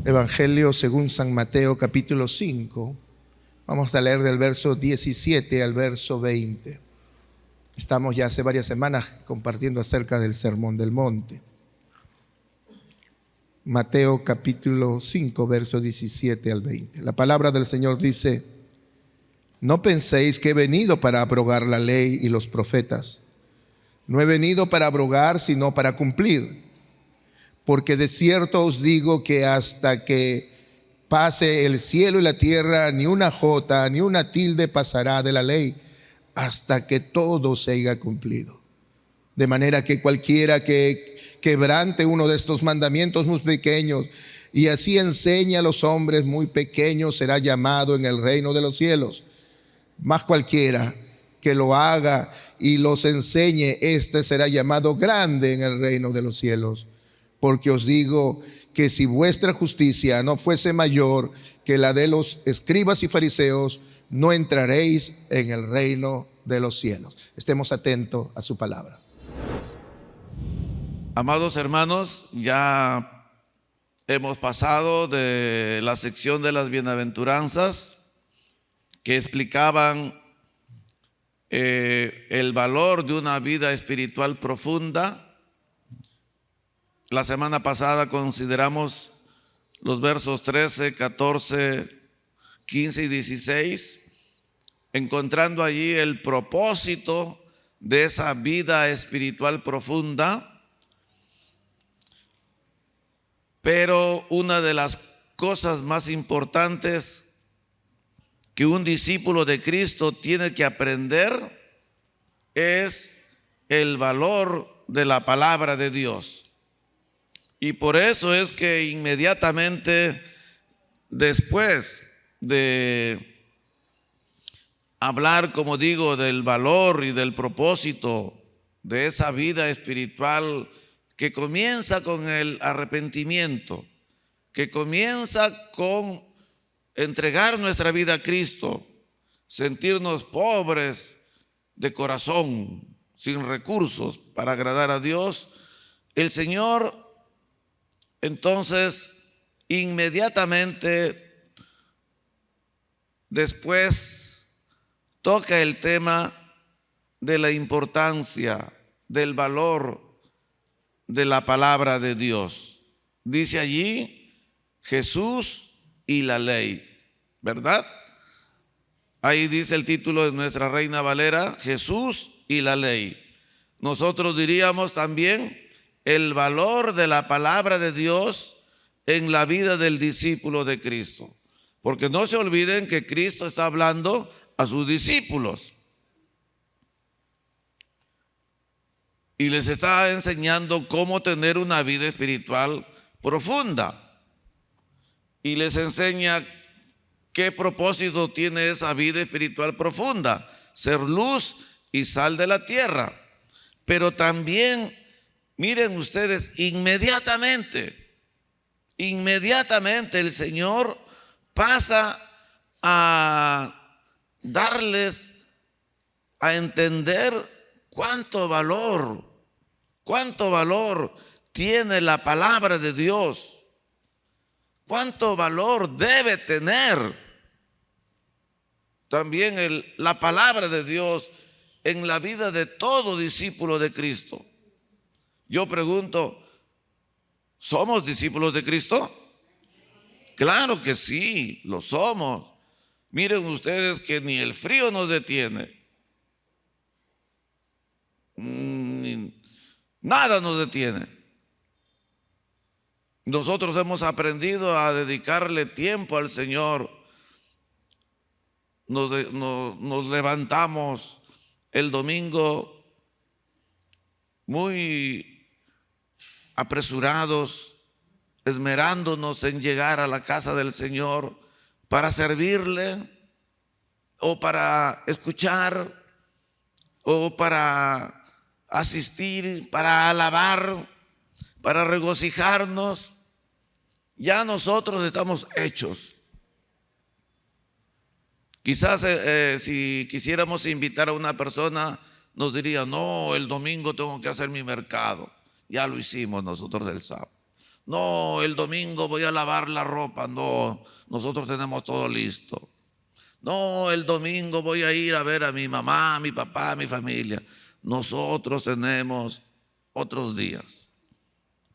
Evangelio según San Mateo, capítulo 5. Vamos a leer del verso 17 al verso 20. Estamos ya hace varias semanas compartiendo acerca del Sermón del Monte. Mateo capítulo 5, verso 17 al 20. La palabra del Señor dice: no penséis que he venido para abrogar la ley y los profetas. No he venido para abrogar, sino para cumplir. Porque de cierto os digo que hasta que pase el cielo y la tierra, ni una jota, ni una tilde pasará de la ley, hasta que todo se haya cumplido. De manera que cualquiera que quebrante uno de estos mandamientos muy pequeños y así enseña a los hombres muy pequeños, será llamado en el reino de los cielos. Mas cualquiera que lo haga y los enseñe, este será llamado grande en el reino de los cielos. Porque os digo que si vuestra justicia no fuese mayor que la de los escribas y fariseos, no entraréis en el reino de los cielos. Estemos atentos a su palabra. Amados hermanos, ya hemos pasado de la sección de las bienaventuranzas que explicaban el valor de una vida espiritual profunda. La semana pasada consideramos los versos 13, 14, 15 y 16, encontrando allí el propósito de esa vida espiritual profunda. Pero una de las cosas más importantes que un discípulo de Cristo tiene que aprender es el valor de la palabra de Dios. Y por eso es que inmediatamente después de hablar, como digo, del valor y del propósito de esa vida espiritual que comienza con el arrepentimiento, que comienza con entregar nuestra vida a Cristo, sentirnos pobres de corazón, sin recursos para agradar a Dios, el Señor entonces inmediatamente después toca el tema de la importancia, del valor de la palabra de Dios. Dice allí Jesús y la ley, ¿verdad? Ahí dice el título de nuestra Reina Valera, Jesús y la ley. Nosotros diríamos también el valor de la palabra de Dios en la vida del discípulo de Cristo. Porque no se olviden que Cristo está hablando a sus discípulos y les está enseñando cómo tener una vida espiritual profunda. Y les enseña qué propósito tiene esa vida espiritual profunda: ser luz y sal de la tierra. Pero también, miren ustedes, inmediatamente el Señor pasa a darles a entender cuánto valor tiene la palabra de Dios, cuánto valor debe tener también la palabra de Dios en la vida de todo discípulo de Cristo. Yo pregunto, ¿somos discípulos de Cristo? Claro que sí, lo somos. Miren ustedes que ni el frío nos detiene. Nada nos detiene. Nosotros hemos aprendido a dedicarle tiempo al Señor. Nos levantamos el domingo muy apresurados, esmerándonos en llegar a la casa del Señor para servirle o para escuchar o para asistir, para alabar, para regocijarnos. Ya nosotros estamos hechos. Quizás si quisiéramos invitar a una persona, nos diría: no, el domingo tengo que hacer mi mercado. Ya lo hicimos nosotros el sábado. No, el domingo voy a lavar la ropa. No, nosotros tenemos todo listo. No, el domingo voy a ir a ver a mi mamá, a mi papá, a mi familia. Nosotros tenemos otros días,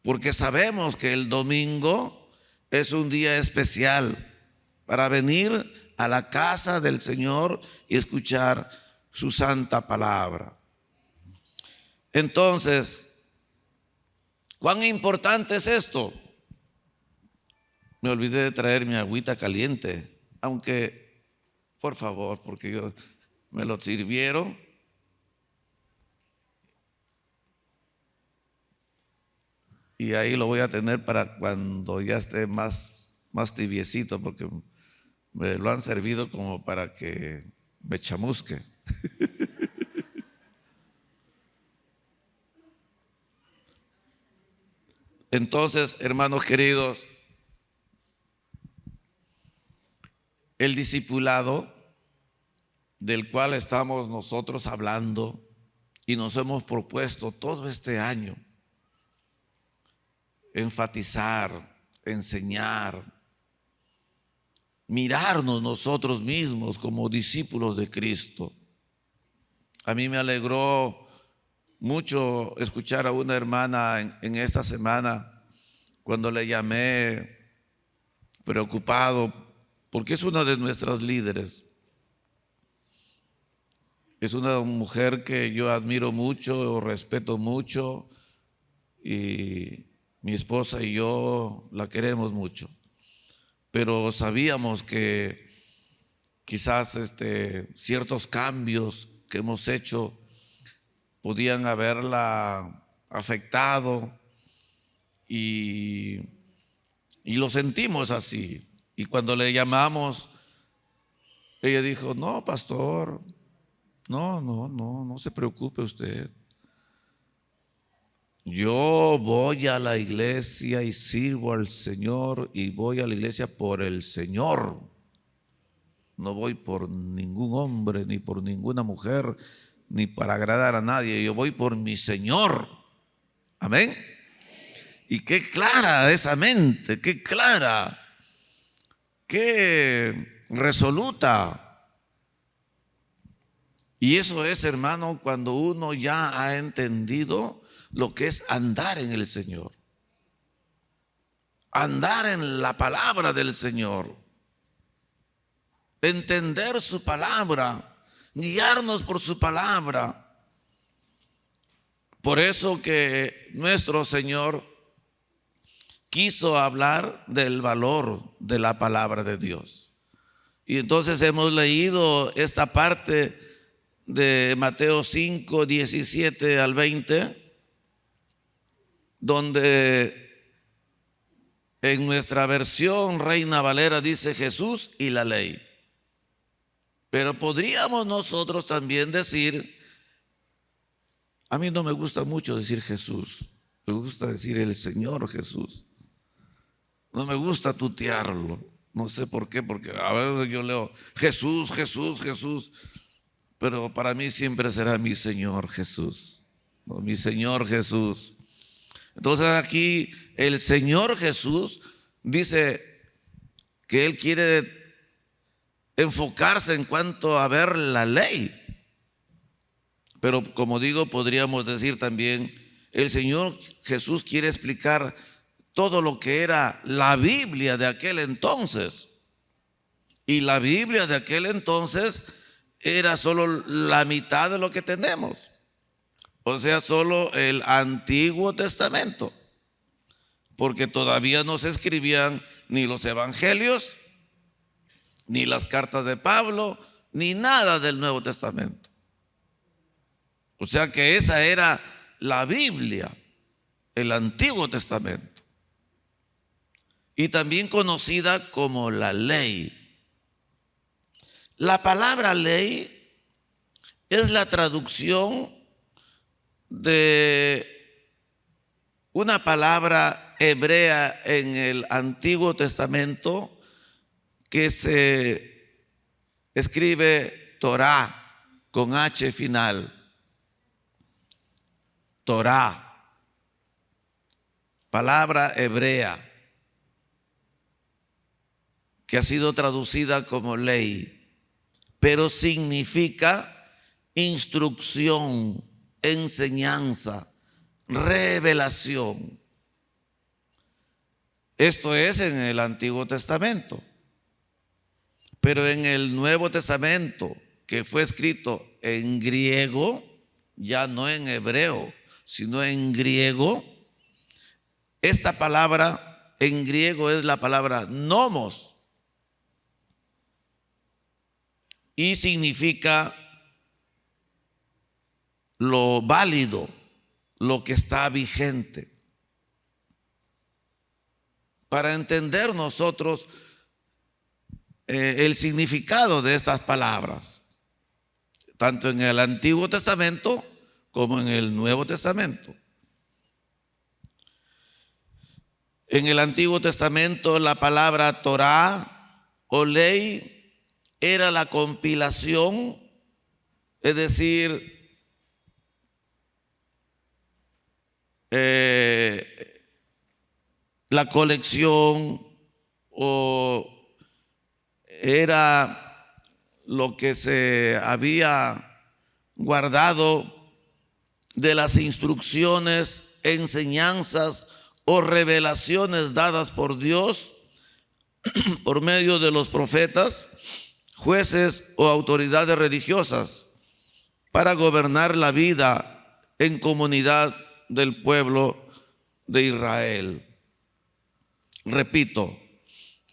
porque sabemos que el domingo es un día especial para venir a la casa del Señor y escuchar su santa palabra. Entonces, ¿cuán importante es esto? Me olvidé de traer mi agüita caliente, aunque, por favor, porque me lo sirvieron. Y ahí lo voy a tener para cuando ya esté más tibiecito, porque me lo han servido como para que me chamusque. Entonces, hermanos queridos, el discipulado del cual estamos nosotros hablando y nos hemos propuesto todo este año enfatizar, enseñar, mirarnos nosotros mismos como discípulos de Cristo. A mí me alegró mucho escuchar a una hermana en esta semana cuando le llamé preocupado, porque es una de nuestras líderes. Es una mujer que yo admiro mucho, respeto mucho, y mi esposa y yo la queremos mucho. Pero sabíamos que quizás ciertos cambios que hemos hecho podían haberla afectado, y lo sentimos así. Y cuando le llamamos, ella dijo: no, pastor, no se preocupe usted. Yo voy a la iglesia y sirvo al Señor, y voy a la iglesia por el Señor. No voy por ningún hombre, ni por ninguna mujer, ni para agradar a nadie. Yo voy por mi Señor. Amén. Y qué clara esa mente, qué clara, qué resoluta. Y eso es, hermano, cuando uno ya ha entendido lo que es andar en el Señor, andar en la palabra del Señor, entender su palabra, guiarnos por su palabra. Por eso que nuestro Señor quiso hablar del valor de la palabra de Dios. Y entonces hemos leído esta parte de Mateo 5, 17 al 20, donde en nuestra versión Reina Valera dice Jesús y la ley. Pero podríamos nosotros también decir, a mí no me gusta mucho decir Jesús, me gusta decir el Señor Jesús. No me gusta tutearlo, no sé por qué, porque a veces yo leo Jesús, Jesús, Jesús, pero para mí siempre será mi Señor Jesús, ¿no? Mi Señor Jesús. Entonces aquí el Señor Jesús dice que Él quiere enfocarse en cuanto a ver la ley. Pero como digo, podríamos decir también, el Señor Jesús quiere explicar todo lo que era la Biblia de aquel entonces. Y la Biblia de aquel entonces era solo la mitad de lo que tenemos. O sea, solo el Antiguo Testamento, porque todavía no se escribían ni los evangelios, ni las cartas de Pablo, ni nada del Nuevo Testamento. O sea que esa era la Biblia, el Antiguo Testamento, y también conocida como la ley. La palabra ley es la traducción de una palabra hebrea en el Antiguo Testamento que se escribe Torá con H final. Torá. palabra hebrea que ha sido traducida como ley, pero significa instrucción, enseñanza, revelación. Esto es en el Antiguo Testamento. Pero en el Nuevo Testamento, que fue escrito en griego, ya no en hebreo, sino en griego, esta palabra en griego es la palabra nomos y significa lo válido, lo que está vigente. Para entender nosotros el significado de estas palabras, tanto en el Antiguo Testamento como en el Nuevo Testamento. En el Antiguo Testamento la palabra Torá o ley era la compilación, es decir, la colección, o era lo que se había guardado de las instrucciones, enseñanzas o revelaciones dadas por Dios por medio de los profetas, jueces o autoridades religiosas para gobernar la vida en comunidad del pueblo de Israel. Repito,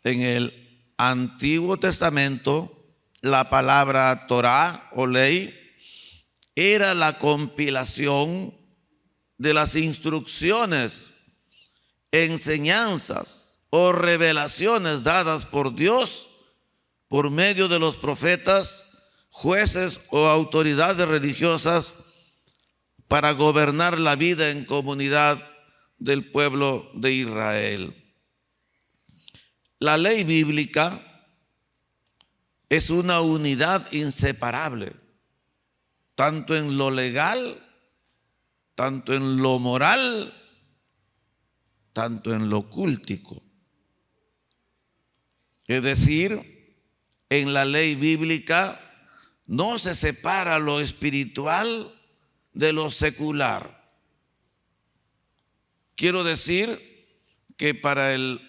en el Antiguo Testamento la palabra Torá o ley era la compilación de las instrucciones, enseñanzas o revelaciones dadas por Dios por medio de los profetas, jueces o autoridades religiosas para gobernar la vida en comunidad del pueblo de Israel. La ley bíblica es una unidad inseparable, tanto en lo legal, tanto en lo moral, tanto en lo cultico. Es decir, en la ley bíblica no se separa lo espiritual de lo secular. Quiero decir que para el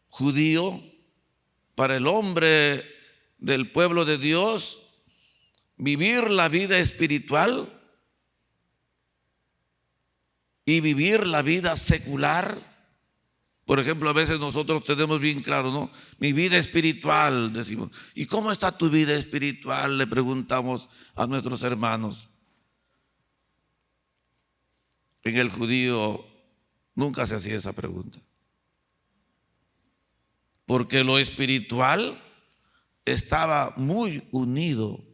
judío, para el hombre del pueblo de Dios, vivir la vida espiritual y vivir la vida secular. Por ejemplo, a veces nosotros tenemos bien claro, ¿no? Mi vida espiritual, decimos. ¿Y cómo está tu vida espiritual?, le preguntamos a nuestros hermanos. En el judío nunca se hacía esa pregunta, porque lo espiritual estaba muy unido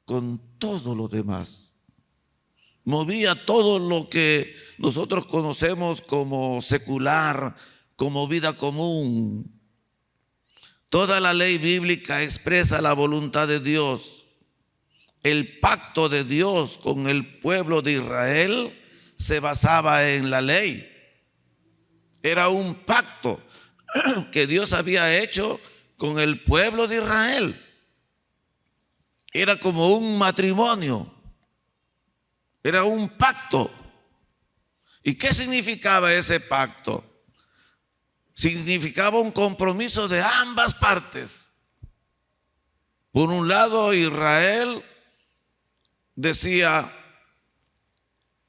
con todo lo demás. Movía todo lo que nosotros conocemos como secular, como vida común. Toda la ley bíblica expresa la voluntad de Dios. El pacto de Dios con el pueblo de Israel se basaba en la ley. Era un pacto que Dios había hecho con el pueblo de Israel. Era como un matrimonio, era un pacto. ¿Y qué significaba ese pacto? Significaba un compromiso de ambas partes. Por un lado, Israel decía: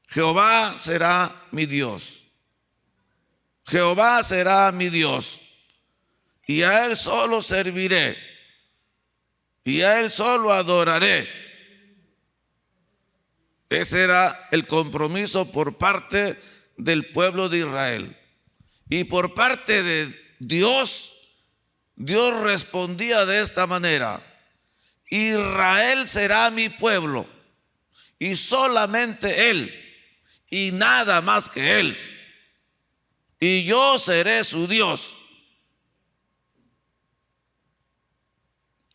Jehová será mi Dios. Jehová será mi Dios, y a Él solo serviré, y a Él solo adoraré. Ese era el compromiso por parte del pueblo de Israel. Y por parte de Dios, Dios respondía de esta manera: Israel será mi pueblo, y solamente Él, y nada más que Él. Y yo seré su Dios.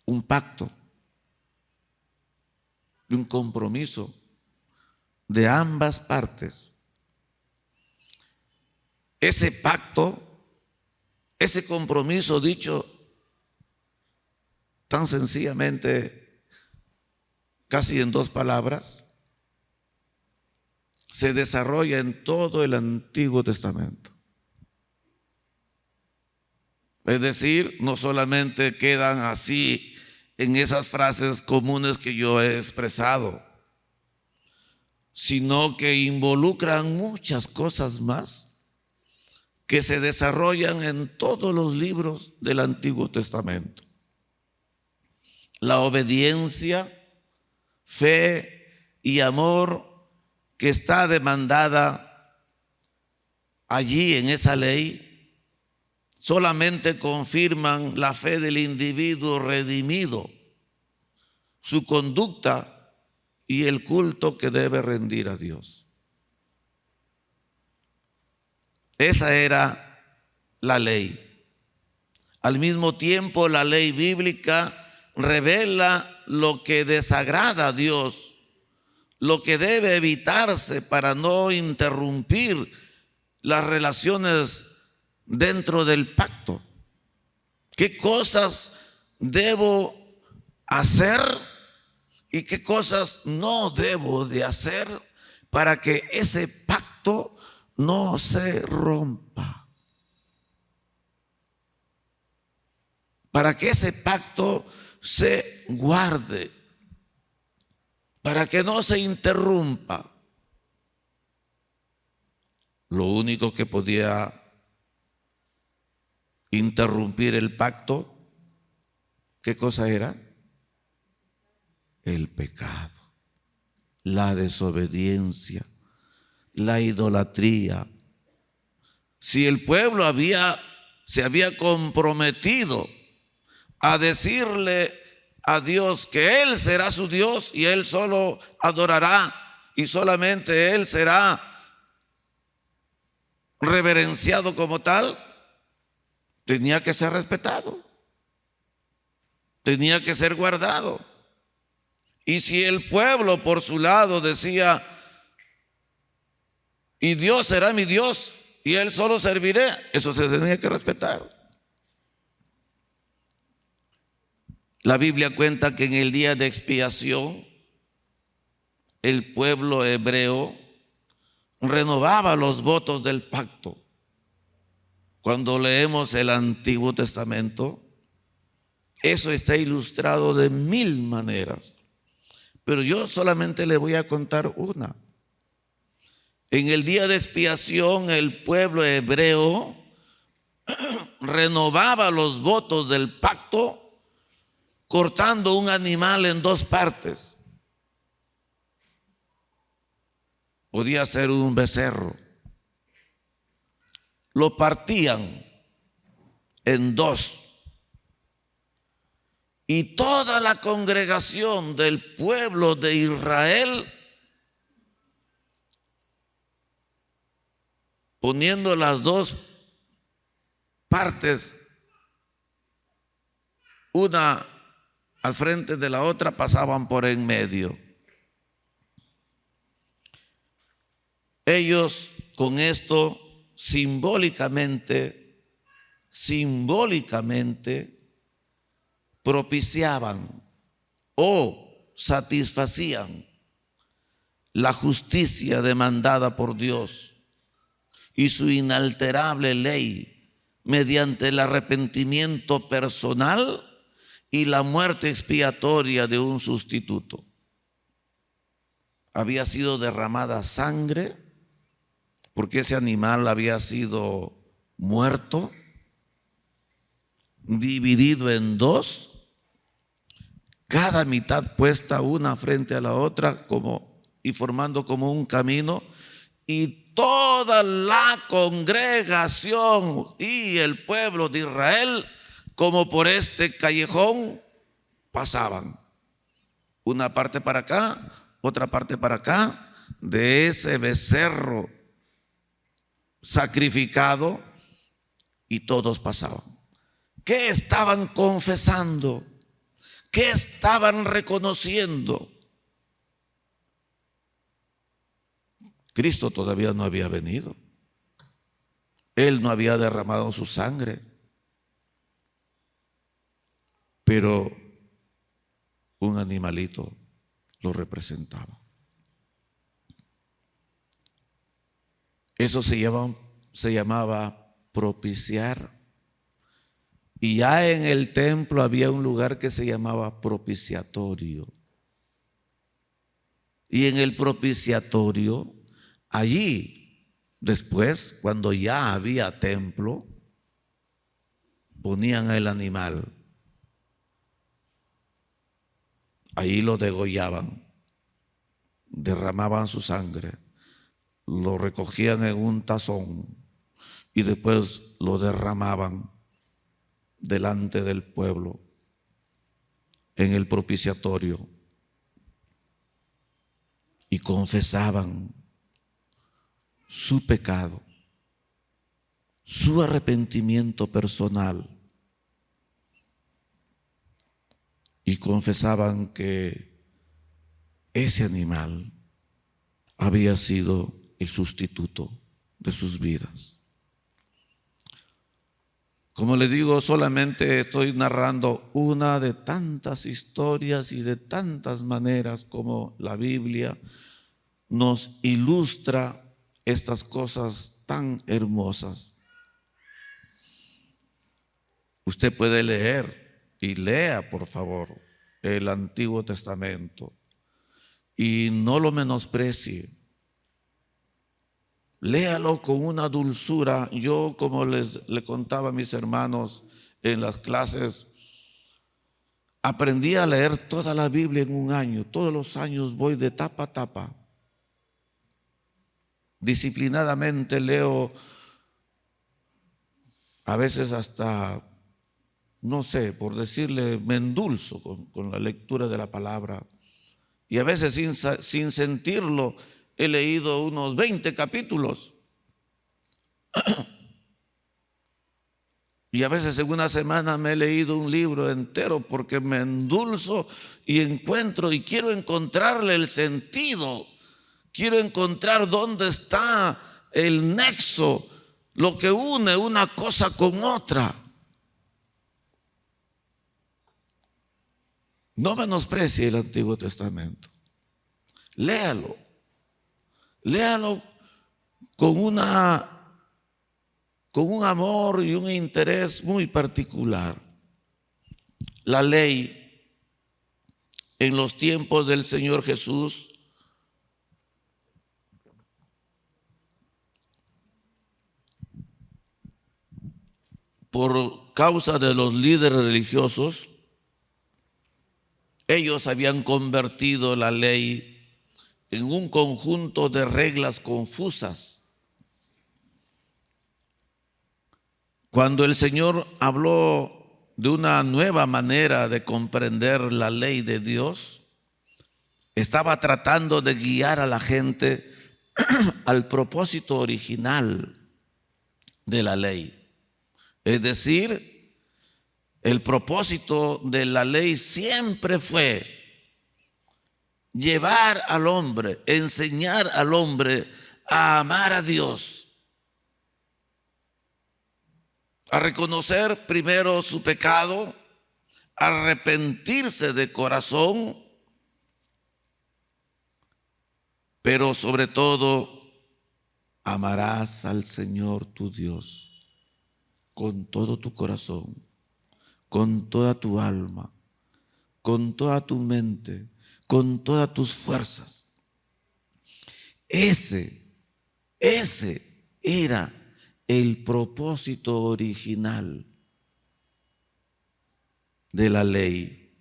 Un pacto, un compromiso de ambas partes. ese pacto, ese compromiso dicho tan sencillamente, casi en 2 palabras, se desarrolla en todo el Antiguo Testamento. Es decir, no solamente quedan así en esas frases comunes que yo he expresado, sino que involucran muchas cosas más que se desarrollan en todos los libros del Antiguo Testamento. La obediencia, fe y amor que está demandada allí en esa ley, solamente confirman la fe del individuo redimido, su conducta y el culto que debe rendir a Dios. Esa era la ley. Al mismo tiempo, la ley bíblica revela lo que desagrada a Dios, lo que debe evitarse para no interrumpir las relaciones dentro del pacto. ¿Qué cosas debo hacer y qué cosas no debo de hacer para que ese pacto no se rompa? Para que ese pacto se guarde, para que no se interrumpa. Lo único que podía interrumpir el pacto, ¿qué cosa era? El pecado, la desobediencia, la idolatría. Si el pueblo se había comprometido a decirle a Dios que Él será su Dios y Él solo adorará y solamente Él será reverenciado como tal, tenía que ser respetado, tenía que ser guardado. Y si el pueblo por su lado decía, y Dios será mi Dios y Él solo serviré, eso se tenía que respetar. La Biblia cuenta que en el día de expiación el pueblo hebreo renovaba los votos del pacto. Cuando leemos el Antiguo Testamento, eso está ilustrado de 1000 maneras. Pero yo solamente le voy a contar una. En el día de expiación, el pueblo hebreo renovaba los votos del pacto cortando un animal en 2 partes. Podía ser un becerro. Lo partían en 2. Y toda la congregación del pueblo de Israel, poniendo las 2 partes, una al frente de la otra, pasaban por en medio. Ellos con esto simbólicamente propiciaban o satisfacían la justicia demandada por Dios y su inalterable ley mediante el arrepentimiento personal y la muerte expiatoria de un sustituto. Había sido derramada sangre porque ese animal había sido muerto, dividido en 2, cada mitad puesta una frente a la otra y formando como un camino, y toda la congregación y el pueblo de Israel, como por este callejón, pasaban. Una parte para acá, otra parte para acá, de ese becerro sacrificado, y todos pasaban. ¿Qué estaban confesando? ¿Qué estaban reconociendo? Cristo todavía no había venido. Él no había derramado su sangre, pero un animalito lo representaba. Eso se llamaba propiciar. Y ya en el templo había un lugar que se llamaba propiciatorio. Y en el propiciatorio, allí, después, cuando ya había templo, ponían el animal. Ahí lo degollaban, derramaban su sangre, lo recogían en un tazón y después lo derramaban delante del pueblo en el propiciatorio y confesaban su pecado, su arrepentimiento personal, y confesaban que ese animal había sido el sustituto de sus vidas. Como le digo, solamente estoy narrando una de tantas historias y de tantas maneras como la Biblia nos ilustra estas cosas tan hermosas. Usted puede leer y lea, por favor, el Antiguo Testamento y no lo menosprecie. Léalo con una dulzura. Yo, como le contaba a mis hermanos en las clases, aprendí a leer toda la Biblia en un año. Todos los años voy de tapa a tapa. Disciplinadamente leo, a veces hasta, no sé, por decirle, me endulzo con la lectura de la palabra. Y a veces sin sentirlo, he leído unos 20 capítulos. Y a veces en una semana me he leído un libro entero porque me endulzo y encuentro y quiero encontrarle el sentido. Quiero encontrar dónde está el nexo, lo que une una cosa con otra. No menosprecie el Antiguo Testamento. Léalo. Léalo con un amor y un interés muy particular. La ley en los tiempos del Señor Jesús por causa de los líderes religiosos, ellos habían convertido la ley en un conjunto de reglas confusas. Cuando el Señor habló de una nueva manera de comprender la ley de Dios, estaba tratando de guiar a la gente al propósito original de la ley. Es decir, el propósito de la ley siempre fue llevar al hombre, enseñar al hombre a amar a Dios, a reconocer primero su pecado, a arrepentirse de corazón, pero sobre todo amarás al Señor tu Dios con todo tu corazón, con toda tu alma, con toda tu mente, con todas tus fuerzas. Ese era el propósito original de la ley.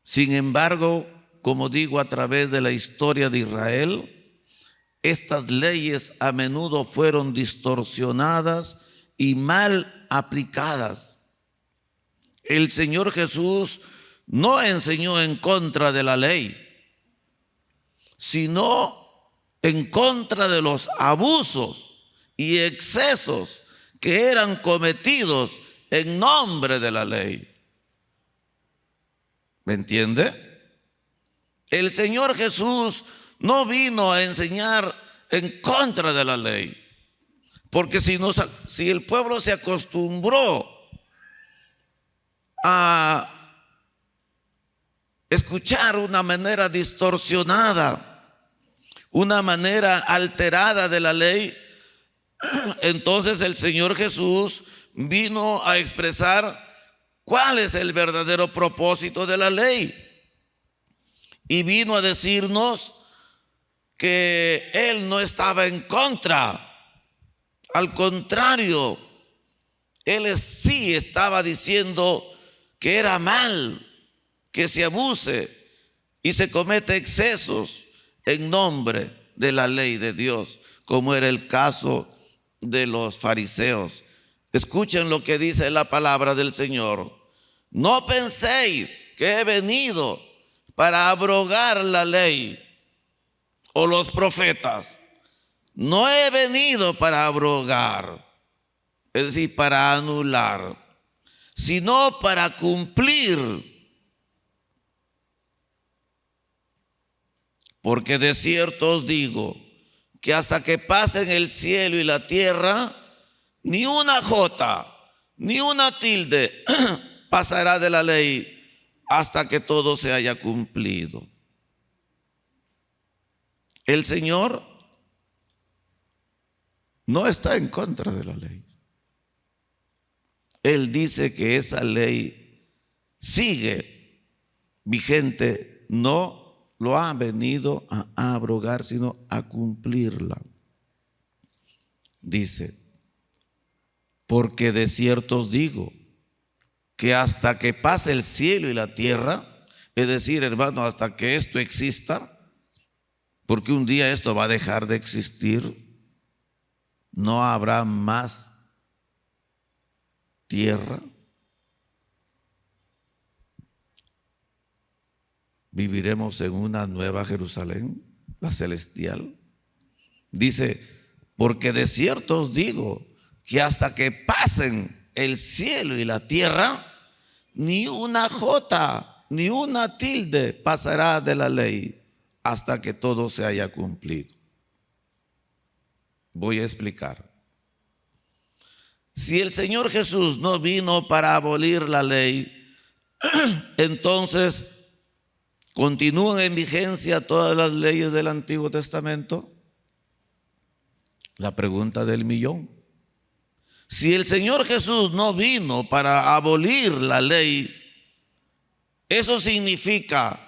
Sin embargo, como digo, a través de la historia de Israel, estas leyes a menudo fueron distorsionadas y mal aplicadas. El Señor Jesús no enseñó en contra de la ley, sino en contra de los abusos y excesos que eran cometidos en nombre de la ley. ¿Me entiende? El Señor Jesús no vino a enseñar en contra de la ley, Porque si el pueblo se acostumbró a escuchar una manera distorsionada, una manera alterada de la ley, entonces el Señor Jesús vino a expresar cuál es el verdadero propósito de la ley. Y vino a decirnos que Él no estaba en contra. Al contrario, Él sí estaba diciendo que era mal que se abuse y se comete excesos en nombre de la ley de Dios, como era el caso de los fariseos. Escuchen lo que dice la palabra del Señor. No penséis que he venido para abrogar la ley o los profetas. No he venido para abrogar, es decir, para anular, sino para cumplir. Porque de cierto os digo que hasta que pasen el cielo y la tierra, ni una jota, ni una tilde pasará de la ley hasta que todo se haya cumplido. El Señor no está en contra de la ley. Él dice que esa ley sigue vigente, no lo ha venido a abrogar, sino a cumplirla. Dice, porque de cierto os digo que hasta que pase el cielo y la tierra, es decir, hermano, hasta que esto exista, porque un día esto va a dejar de existir, no habrá más tierra. Viviremos en una nueva Jerusalén, la celestial. Dice, porque de cierto os digo que hasta que pasen el cielo y la tierra, ni una jota, ni una tilde pasará de la ley hasta que todo se haya cumplido. Voy a explicar. Si el Señor Jesús no vino para abolir la ley, entonces ¿continúan en vigencia todas las leyes del Antiguo Testamento? La pregunta del millón. Si el Señor Jesús no vino para abolir la ley, eso significa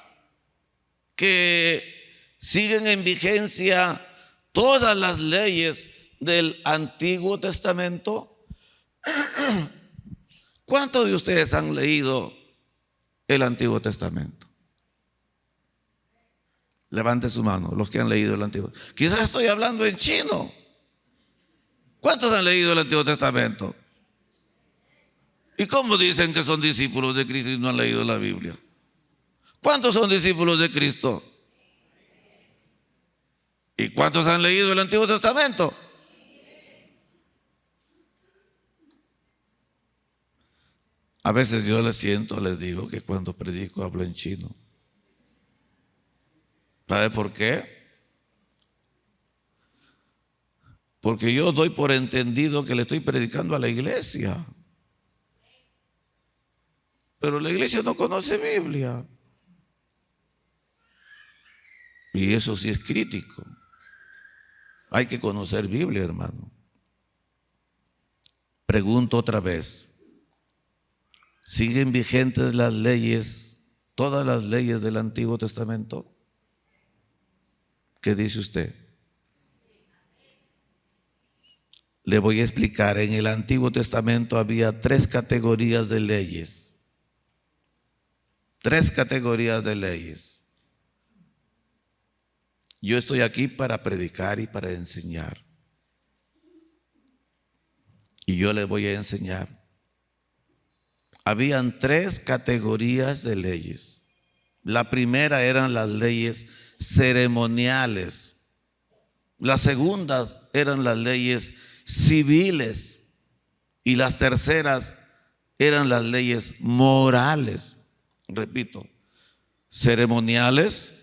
que siguen en vigencia todas las leyes del Antiguo Testamento. ¿Cuántos de ustedes han leído el Antiguo Testamento? Levante su mano, los que han leído el Antiguo. Quizás estoy hablando en chino. ¿Cuántos han leído el Antiguo Testamento? ¿Y cómo dicen que son discípulos de Cristo y no han leído la Biblia? ¿Cuántos son discípulos de Cristo? ¿Y cuántos han leído el Antiguo Testamento? A veces yo les digo que cuando predico hablo en chino. ¿Sabe por qué? Porque yo doy por entendido que le estoy predicando a la iglesia. Pero la iglesia no conoce Biblia. Y eso sí es crítico. Hay que conocer Biblia, hermano. Pregunto otra vez. ¿Siguen vigentes las leyes, todas las leyes del Antiguo Testamento? ¿Qué dice usted? Le voy a explicar. En el Antiguo Testamento había 3 categorías de leyes. 3 categorías de leyes. Yo estoy aquí para predicar y para enseñar. Y yo les voy a enseñar. Habían 3 categorías de leyes. La primera eran las leyes ceremoniales. La segunda eran las leyes civiles. Y las terceras eran las leyes morales. Repito, ceremoniales,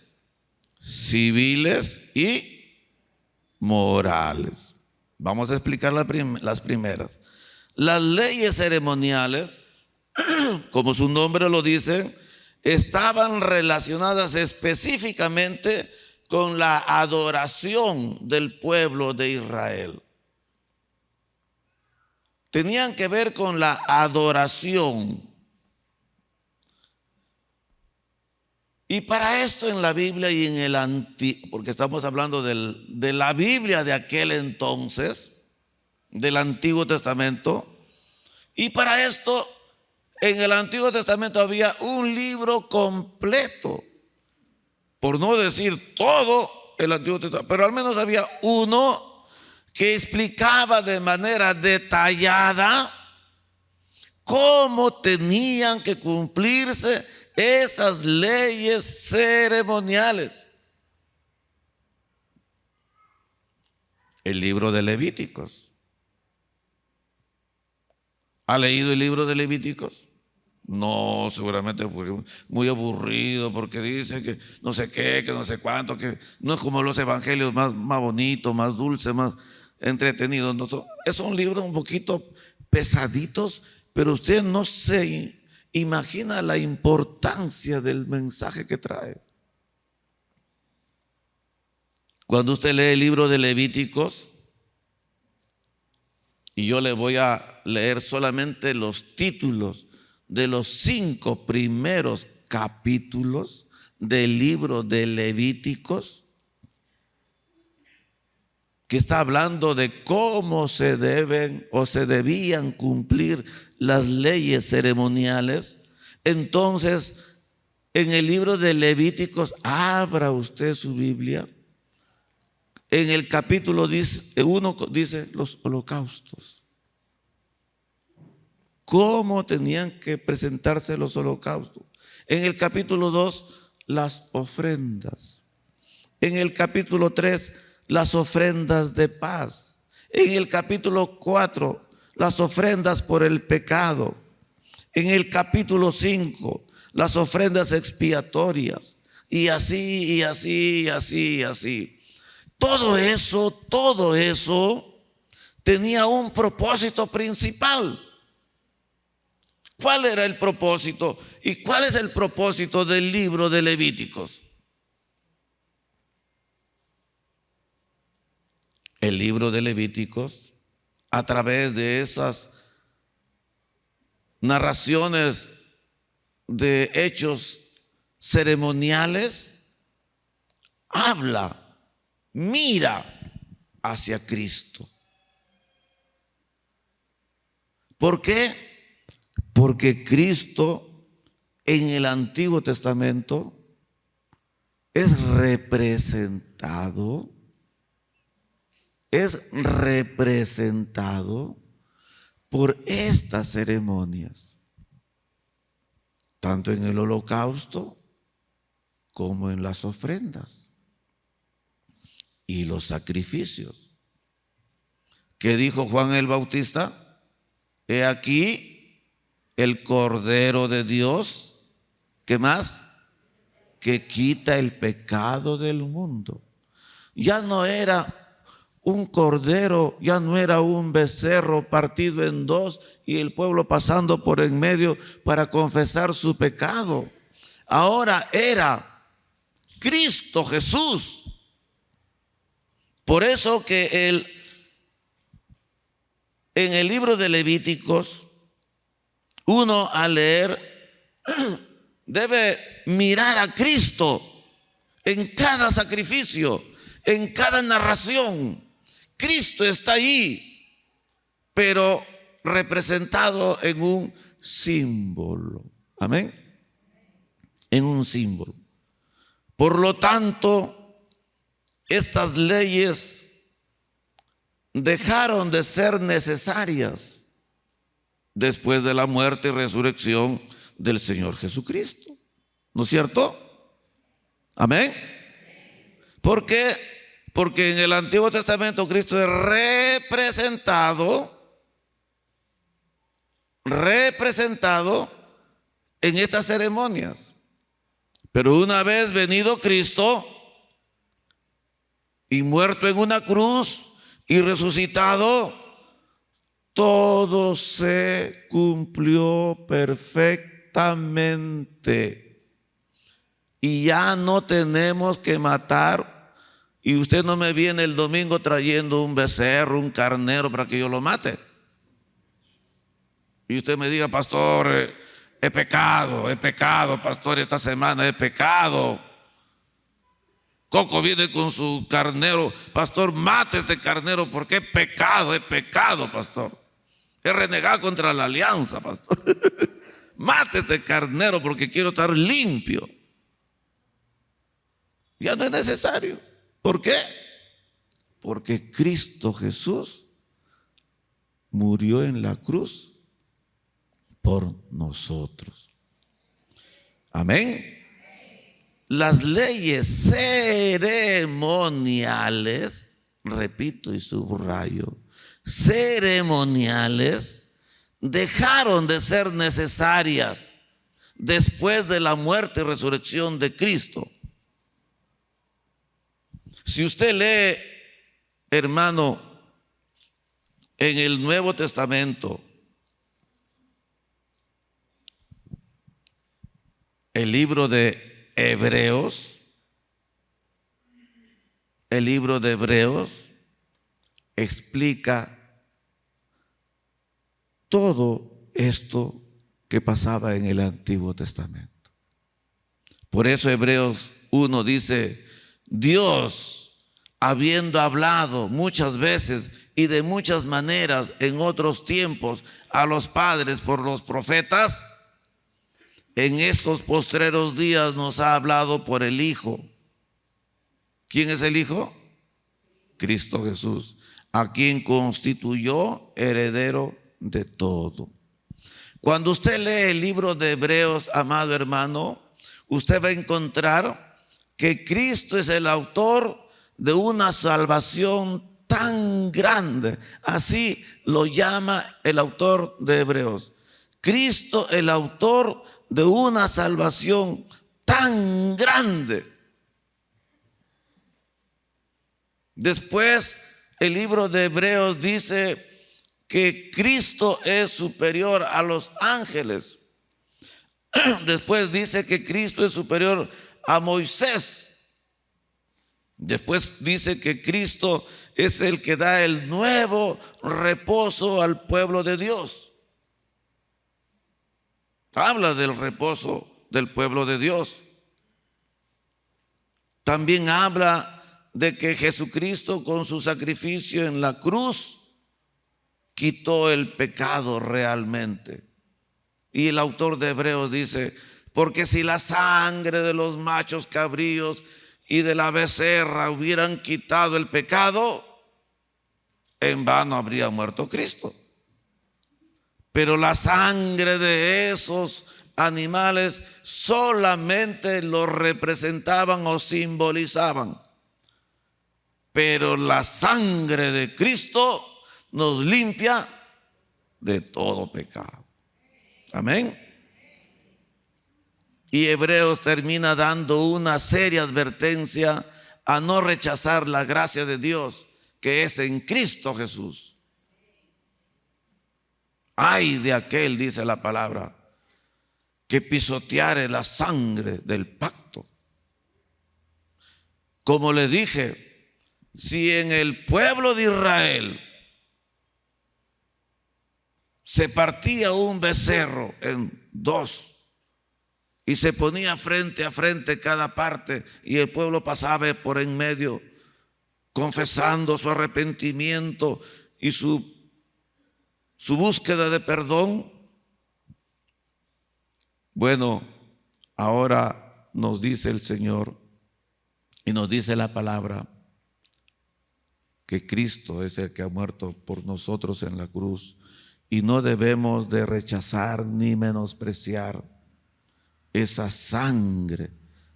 civiles y morales. Vamos a explicar las primeras. Las leyes ceremoniales, como su nombre lo dice, estaban relacionadas específicamente con la adoración del pueblo de Israel. Tenían que ver con la adoración. Y para esto en la Biblia y en el Antiguo, porque estamos hablando de la Biblia de aquel entonces, del Antiguo Testamento, y para esto en el Antiguo Testamento había un libro completo, por no decir todo el Antiguo Testamento, pero al menos había uno que explicaba de manera detallada cómo tenían que cumplirse esas leyes ceremoniales. El libro de Levíticos. ¿Ha leído el libro de Levíticos? No, seguramente porque muy aburrido, porque dice que no sé qué, que no sé cuánto, que no es como los evangelios más bonitos, más dulces, más entretenidos. No, son libros un poquito pesaditos, pero usted no se imagina la importancia del mensaje que trae. Cuando usted lee el libro de Levíticos, y yo le voy a leer solamente los títulos de los 5 primeros capítulos del libro de Levíticos, que está hablando de cómo se deben o se debían cumplir las leyes ceremoniales. Entonces, en el libro de Levíticos, abra usted su Biblia. En el capítulo 1 dice los holocaustos. ¿Cómo tenían que presentarse los holocaustos? En el capítulo 2, las ofrendas. En el capítulo 3, las ofrendas de paz. En el capítulo 4, las ofrendas por el pecado. En el capítulo 5, las ofrendas expiatorias. Y así, y así, y así, y así. Todo eso tenía un propósito principal. ¿Cuál era el propósito? ¿Y cuál es el propósito del libro de Levíticos? El libro de Levíticos, a través de esas narraciones de hechos ceremoniales, mira hacia Cristo. ¿Por qué? Porque Cristo en el Antiguo Testamento es representado por estas ceremonias, tanto en el holocausto como en las ofrendas y los sacrificios. ¿Qué dijo Juan el Bautista? He aquí el Cordero de Dios, ¿qué más? Que quita el pecado del mundo. Ya no era un cordero, ya no era un becerro partido en dos y el pueblo pasando por en medio para confesar su pecado. Ahora era Cristo Jesús. Por eso que en el libro de Levíticos, uno al leer debe mirar a Cristo en cada sacrificio, en cada narración. Cristo está ahí, pero representado en un símbolo. Amén. En un símbolo. Por lo tanto, estas leyes dejaron de ser necesarias después de la muerte y resurrección del Señor Jesucristo. ¿No es cierto? Amén. ¿Por qué? Porque en el Antiguo Testamento Cristo es representado en estas ceremonias. Pero una vez venido Cristo y muerto en una cruz y resucitado, todo se cumplió perfectamente. Y ya no tenemos que matar. Y usted no me viene el domingo trayendo un becerro, un carnero para que yo lo mate. Y usted me diga, pastor, he pecado, pastor, esta semana he pecado. Coco viene con su carnero, pastor, mate este carnero porque he pecado, pastor. He renegado contra la alianza, pastor. Mate este carnero porque quiero estar limpio. Ya no es necesario. ¿Por qué? Porque Cristo Jesús murió en la cruz por nosotros. Amén. Las leyes ceremoniales, repito y subrayo, ceremoniales, dejaron de ser necesarias después de la muerte y resurrección de Cristo. Si usted lee, hermano, en el Nuevo Testamento, el libro de Hebreos, explica todo esto que pasaba en el Antiguo Testamento. Por eso Hebreos 1 dice, Dios, habiendo hablado muchas veces y de muchas maneras en otros tiempos a los padres por los profetas, en estos postreros días nos ha hablado por el Hijo. ¿Quién es el Hijo? Cristo Jesús, a quien constituyó heredero de todo. Cuando usted lee el libro de Hebreos, amado hermano, usted va a encontrar que Cristo es el autor de una salvación tan grande. Así lo llama el autor de Hebreos. Cristo, el autor de una salvación tan grande. Después, el libro de Hebreos dice que Cristo es superior a los ángeles. Después dice que Cristo es superior a Moisés. Después dice que Cristo es el que da el nuevo reposo al pueblo de Dios. Habla del reposo del pueblo de Dios. También habla de que Jesucristo con su sacrificio en la cruz quitó el pecado realmente. Y el autor de Hebreos dice, porque si la sangre de los machos cabríos y de la becerra hubieran quitado el pecado, en vano habría muerto Cristo. Pero la sangre de esos animales solamente lo representaban o simbolizaban. Pero la sangre de Cristo nos limpia de todo pecado. Amén. Y Hebreos termina dando una seria advertencia a no rechazar la gracia de Dios que es en Cristo Jesús. Ay de aquel, dice la palabra, que pisoteare la sangre del pacto. Como le dije, si en el pueblo de Israel se partía un becerro en dos y se ponía frente a frente cada parte y el pueblo pasaba por en medio confesando su arrepentimiento y su búsqueda de perdón. Bueno, ahora nos dice el Señor y nos dice la palabra que Cristo es el que ha muerto por nosotros en la cruz y no debemos de rechazar ni menospreciar esa sangre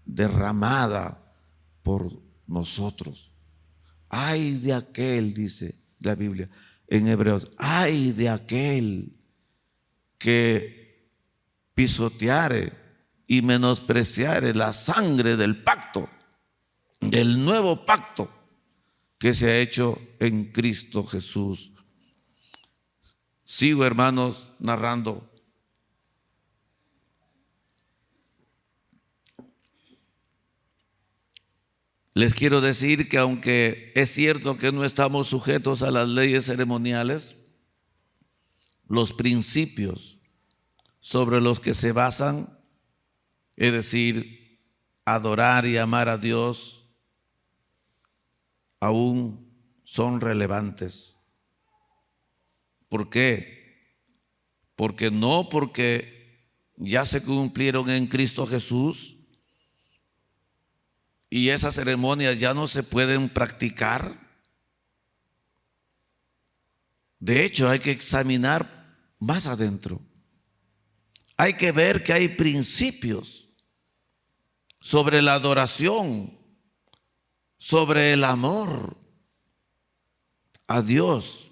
derramada por nosotros. Ay de aquel, dice la Biblia en Hebreos, ay de aquel que pisoteare y menospreciare la sangre del pacto, del nuevo pacto que se ha hecho en Cristo Jesús. Sigo, hermanos, narrando. Les quiero decir que aunque es cierto que no estamos sujetos a las leyes ceremoniales, los principios sobre los que se basan, es decir, adorar y amar a Dios, aún son relevantes. ¿Por qué? Porque ya se cumplieron en Cristo Jesús y esas ceremonias ya no se pueden practicar. De hecho, hay que examinar más adentro. Hay que ver que hay principios sobre la adoración, sobre el amor a Dios.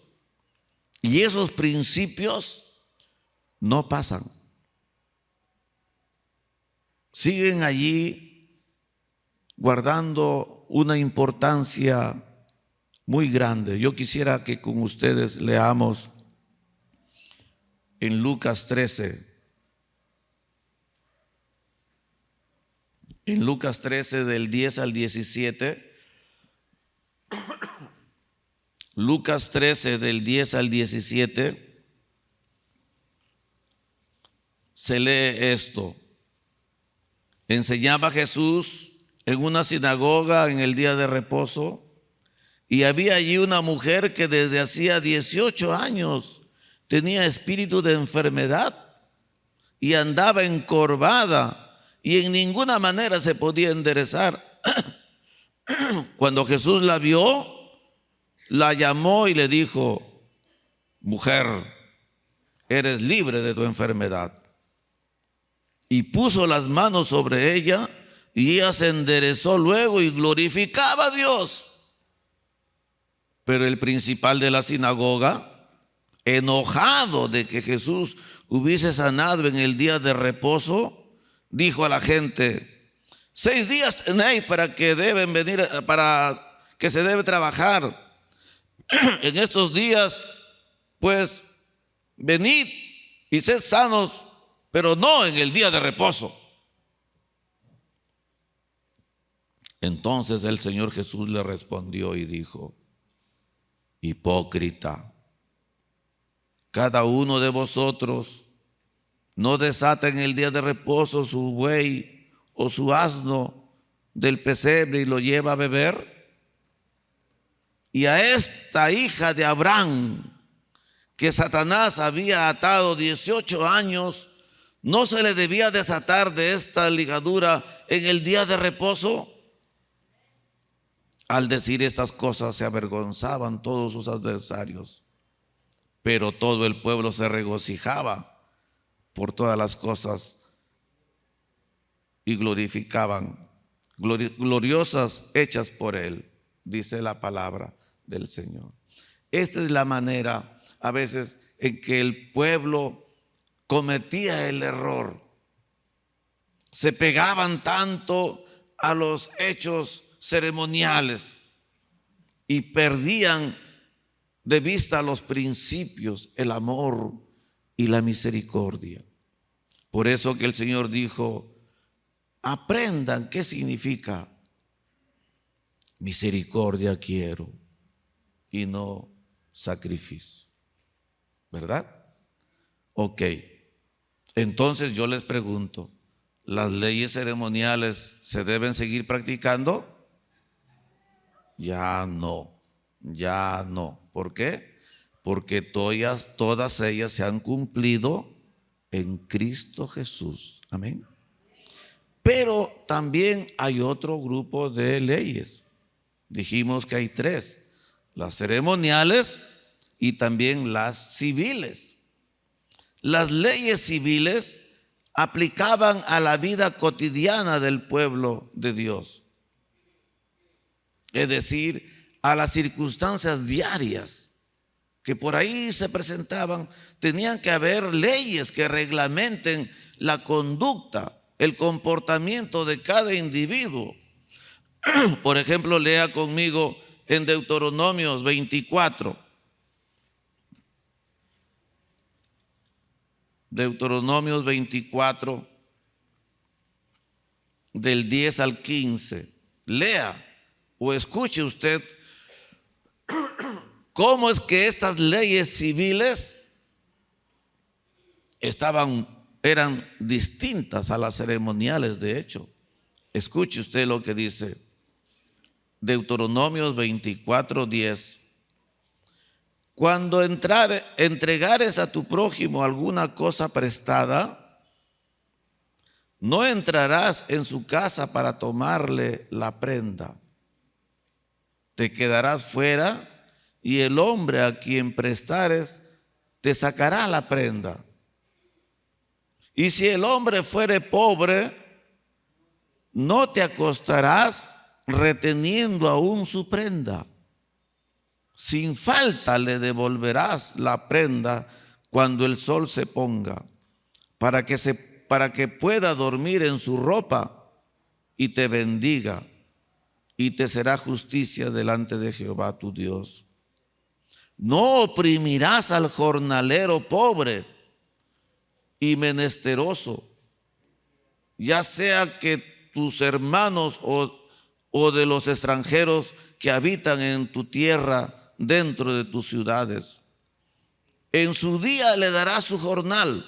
Y esos principios no pasan. Siguen allí guardando una importancia muy grande. Yo quisiera que con ustedes leamos en Lucas 13. En Lucas 13 del 10 al 17. Lucas 13 del 10 al 17. Se lee esto. Enseñaba Jesús en una sinagoga en el día de reposo, y había allí una mujer que desde hacía 18 años tenía espíritu de enfermedad y andaba encorvada y en ninguna manera se podía enderezar. Cuando Jesús la vio, la llamó y le dijo: mujer, eres libre de tu enfermedad. Y puso las manos sobre ella y ella se enderezó luego y glorificaba a Dios. Pero el principal de la sinagoga, enojado de que Jesús hubiese sanado en el día de reposo, dijo a la gente: 6 días tenéis para que se debe trabajar. En estos días, pues, venid y sed sanos, pero no en el día de reposo. Entonces el Señor Jesús le respondió y dijo: hipócrita, cada uno de vosotros no desata en el día de reposo su buey o su asno del pesebre y lo lleva a beber. Y a esta hija de Abraham, que Satanás había atado 18 años, ¿no se le debía desatar de esta ligadura en el día de reposo? Al decir estas cosas se avergonzaban todos sus adversarios, pero todo el pueblo se regocijaba por todas las cosas y glorificaban, gloriosas hechas por él, dice la palabra del Señor. Esta es la manera a veces en que el pueblo cometía el error. Se pegaban tanto a los hechos ceremoniales y perdían de vista los principios, el amor y la misericordia. Por eso que el Señor dijo: aprendan qué significa misericordia quiero y no sacrificio. ¿Verdad? Ok. Entonces yo les pregunto, ¿las leyes ceremoniales se deben seguir practicando? Ya no. ¿Por qué? Porque todas ellas se han cumplido en Cristo Jesús. Amén. Pero también hay otro grupo de leyes. Dijimos que hay 3: las ceremoniales y también las civiles. Las leyes civiles aplicaban a la vida cotidiana del pueblo de Dios, es decir, a las circunstancias diarias que por ahí se presentaban. Tenían que haber leyes que reglamenten la conducta, el comportamiento de cada individuo. Por ejemplo, lea conmigo en Deuteronomios 24. Deuteronomios 24, del 10 al 15. Lea o escuche usted cómo es que estas leyes civiles eran distintas a las ceremoniales, de hecho. Escuche usted lo que dice Deuteronomios 24, 10. Cuando entregares a tu prójimo alguna cosa prestada, no entrarás en su casa para tomarle la prenda. Te quedarás fuera y el hombre a quien prestares te sacará la prenda. Y si el hombre fuere pobre, no te acostarás reteniendo aún su prenda. Sin falta le devolverás la prenda cuando el sol se ponga, para que pueda dormir en su ropa y te bendiga, y te será justicia delante de Jehová tu Dios. No oprimirás al jornalero pobre y menesteroso, ya sea que tus hermanos o de los extranjeros que habitan en tu tierra, dentro de tus ciudades. En su día le dará su jornal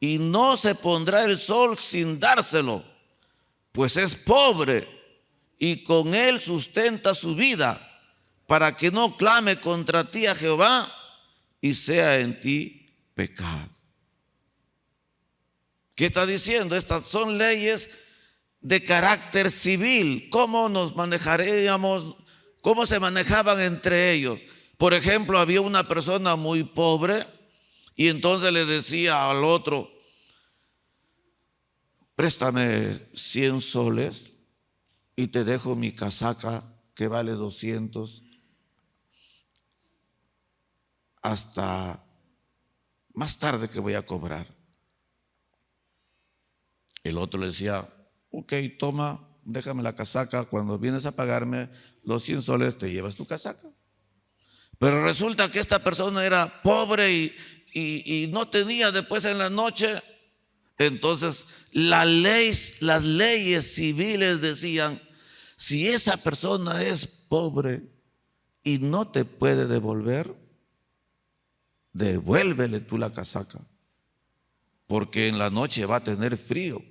y no se pondrá el sol sin dárselo, pues es pobre y con él sustenta su vida, para que no clame contra ti a Jehová y sea en ti pecado. ¿Qué está diciendo? Estas son leyes de carácter civil. ¿Cómo nos manejaríamos? ¿Cómo se manejaban entre ellos? Por ejemplo, había una persona muy pobre y entonces le decía al otro: préstame 100 soles y te dejo mi casaca que vale 200 hasta más tarde que voy a cobrar. El otro le decía: ok, toma, déjame la casaca, cuando vienes a pagarme los 100 soles te llevas tu casaca. Pero resulta que esta persona era pobre y no tenía después en la noche. Entonces las leyes civiles decían: si esa persona es pobre y no te puede devolver, devuélvele tú la casaca, porque en la noche va a tener frío.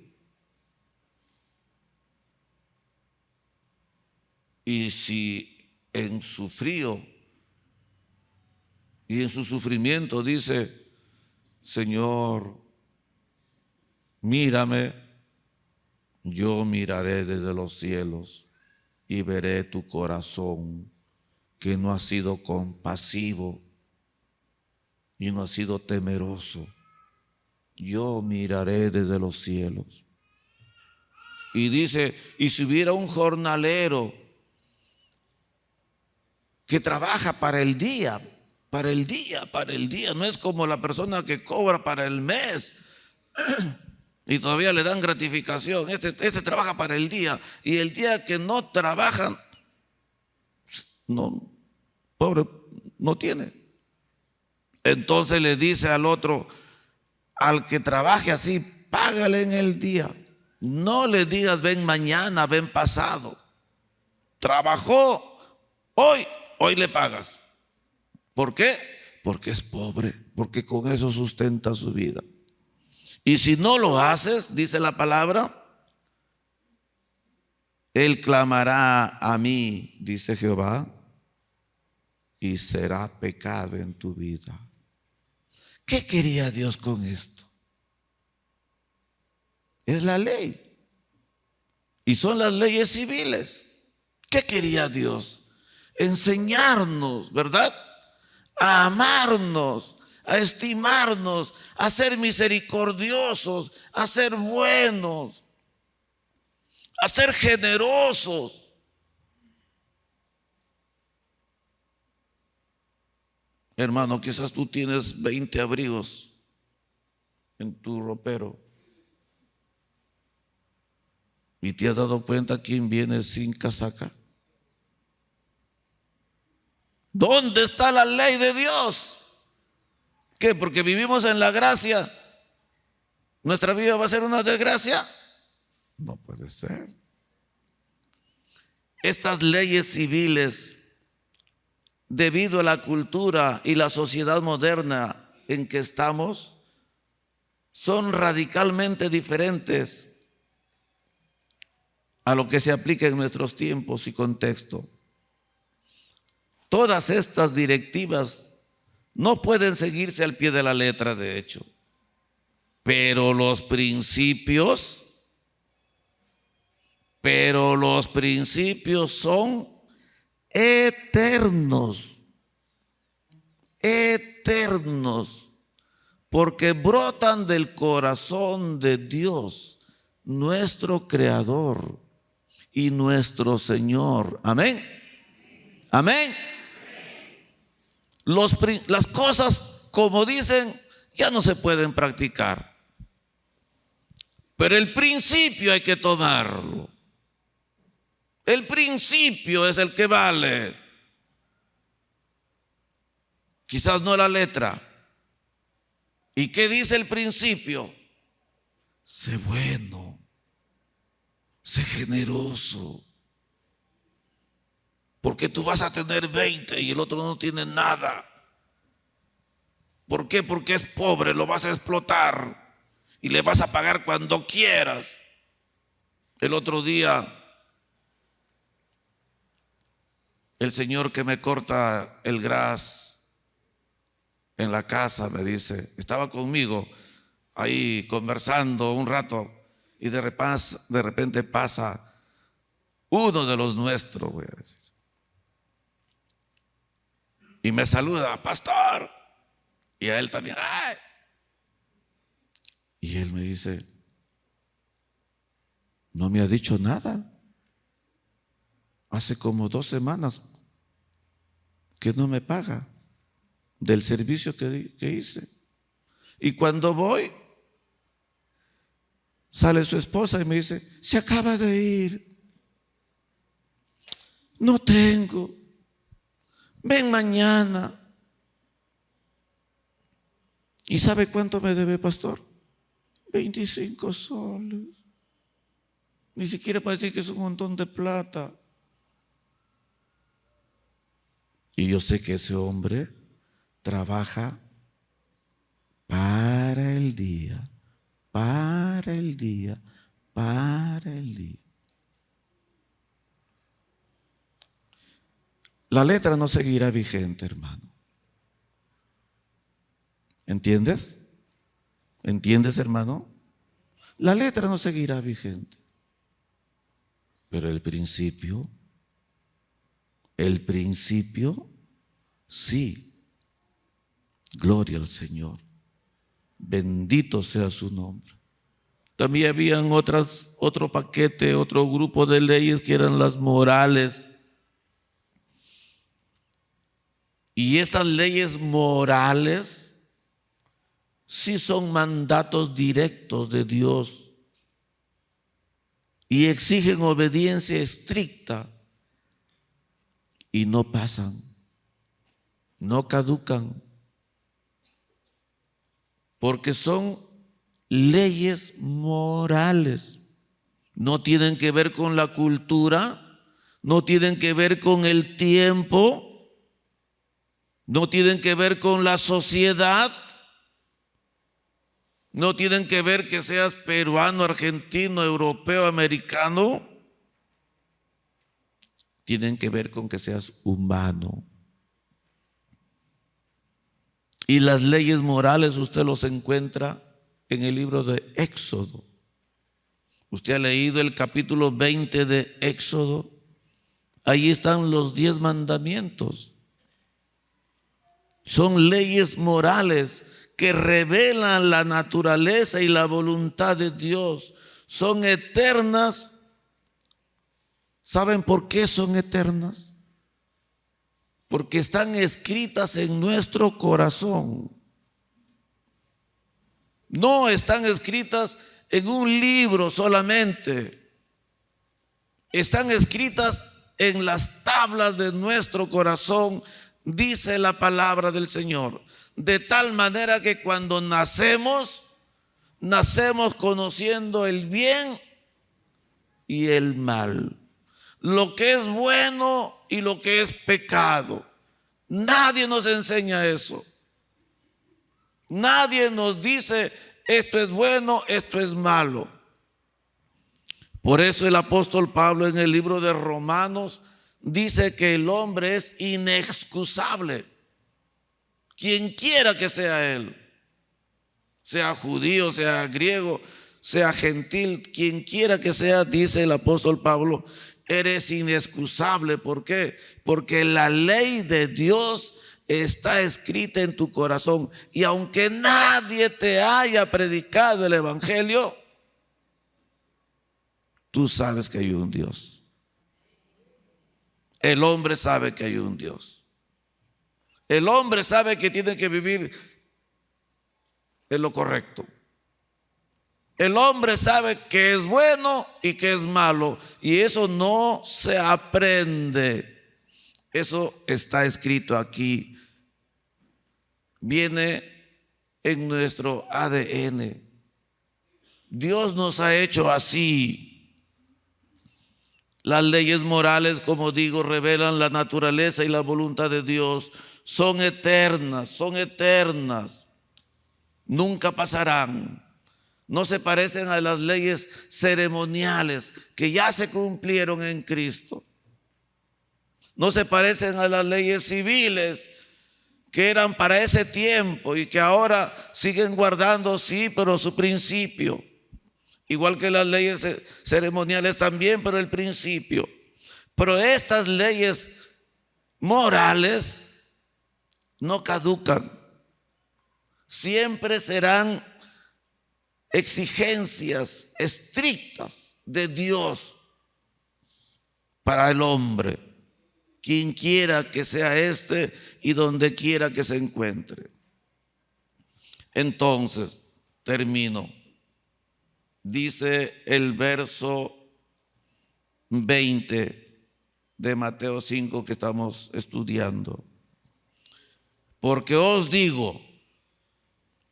Y si en su frío y en su sufrimiento dice: Señor, mírame, yo miraré desde los cielos y veré tu corazón, que no ha sido compasivo y no ha sido temeroso. Yo miraré desde los cielos. Y dice: y si hubiera un jornalero que trabaja para el día, no es como la persona que cobra para el mes y todavía le dan gratificación. Este trabaja para el día, y el día que no trabajan, no, pobre, no tiene. Entonces le dice al otro: al que trabaje así, págale en el día. No le digas ven mañana, ven pasado. Trabajó hoy le pagas. ¿Por qué? Porque es pobre, porque con eso sustenta su vida. Y si no lo haces, dice la palabra, él clamará a mí, dice Jehová, y será pecado en tu vida. ¿Qué quería Dios con esto? Es la ley. Y son las leyes civiles. ¿Qué quería Dios? Enseñarnos, ¿verdad? A amarnos, a estimarnos, a ser misericordiosos, a ser buenos, a ser generosos. Hermano, quizás tú tienes 20 abrigos en tu ropero y te has dado cuenta quién viene sin casaca. ¿Dónde está la ley de Dios? ¿Qué? Porque vivimos en la gracia, ¿nuestra vida va a ser una desgracia? No puede ser. Estas leyes civiles, debido a la cultura y la sociedad moderna en que estamos, son radicalmente diferentes a lo que se aplica en nuestros tiempos y contexto. Todas estas directivas no pueden seguirse al pie de la letra, de hecho, pero los principios son eternos, eternos, porque brotan del corazón de Dios, nuestro Creador y nuestro Señor. Amén. Amén. Las cosas, como dicen, ya no se pueden practicar, pero el principio hay que tomarlo. El principio es el que vale. Quizás no la letra. ¿Y qué dice el principio? Sé bueno, sé generoso. Porque tú vas a tener 20 y el otro no tiene nada. ¿Por qué? Porque es pobre, lo vas a explotar y le vas a pagar cuando quieras. El otro día, el señor que me corta el gras en la casa me dice, estaba conmigo ahí conversando un rato y de repente pasa uno de los nuestros, voy a decir, y me saluda, pastor, y a él también, ¡ay! Y él me dice, no me ha dicho nada. Hace como 2 semanas que no me paga del servicio que hice. Y cuando voy, sale su esposa y me dice, se acaba de ir. No tengo. Ven mañana. ¿Y sabe cuánto me debe, pastor? 25 soles. Ni siquiera para decir que es un montón de plata. Y yo sé que ese hombre trabaja para el día, para el día, para el día. La letra no seguirá vigente, hermano. ¿Entiendes? ¿Entiendes, hermano? La letra no seguirá vigente. Pero el principio sí. Gloria al Señor. Bendito sea su nombre. También habían otro paquete, otro grupo de leyes que eran las morales. Y esas leyes morales sí son mandatos directos de Dios y exigen obediencia estricta y no pasan, no caducan, porque son leyes morales. No tienen que ver con la cultura, no tienen que ver con el tiempo, no tienen que ver con la sociedad, no tienen que ver que seas peruano, argentino, europeo, americano. Tienen que ver con que seas humano. Y las leyes morales usted los encuentra en el libro de Éxodo. Usted ha leído el capítulo 20 de Éxodo. Ahí están los 10 mandamientos. Son leyes morales que revelan la naturaleza y la voluntad de Dios. Son eternas. ¿Saben por qué son eternas? Porque están escritas en nuestro corazón. No están escritas en un libro solamente. Están escritas en las tablas de nuestro corazón, dice la palabra del Señor. De tal manera que cuando nacemos conociendo el bien y el mal, lo que es bueno y lo que es pecado. Nadie nos enseña eso. Nadie nos dice esto es bueno, esto es malo. Por eso el apóstol Pablo en el libro de Romanos dice que el hombre es inexcusable. Quien quiera que sea él, sea judío, sea griego, sea gentil, quien quiera que sea, dice el apóstol Pablo, eres inexcusable. ¿Por qué? Porque la ley de Dios está escrita en tu corazón. Y aunque nadie te haya predicado el evangelio, tú sabes que hay un Dios. El hombre sabe que hay un Dios. El hombre sabe que tiene que vivir en lo correcto. El hombre sabe que es bueno y que es malo, y eso no se aprende. Eso está escrito aquí. Viene en nuestro ADN. Dios nos ha hecho así. Las leyes morales, como digo, revelan la naturaleza y la voluntad de Dios. Son eternas, nunca pasarán. No se parecen a las leyes ceremoniales que ya se cumplieron en Cristo. No se parecen a las leyes civiles que eran para ese tiempo y que ahora siguen guardando, sí, pero su principio. Igual que las leyes ceremoniales también, pero el principio. Pero estas leyes morales no caducan. Siempre serán exigencias estrictas de Dios para el hombre, quien quiera que sea y donde quiera que se encuentre. Entonces, termino. Dice el verso 20 de Mateo 5 que estamos estudiando. Porque os digo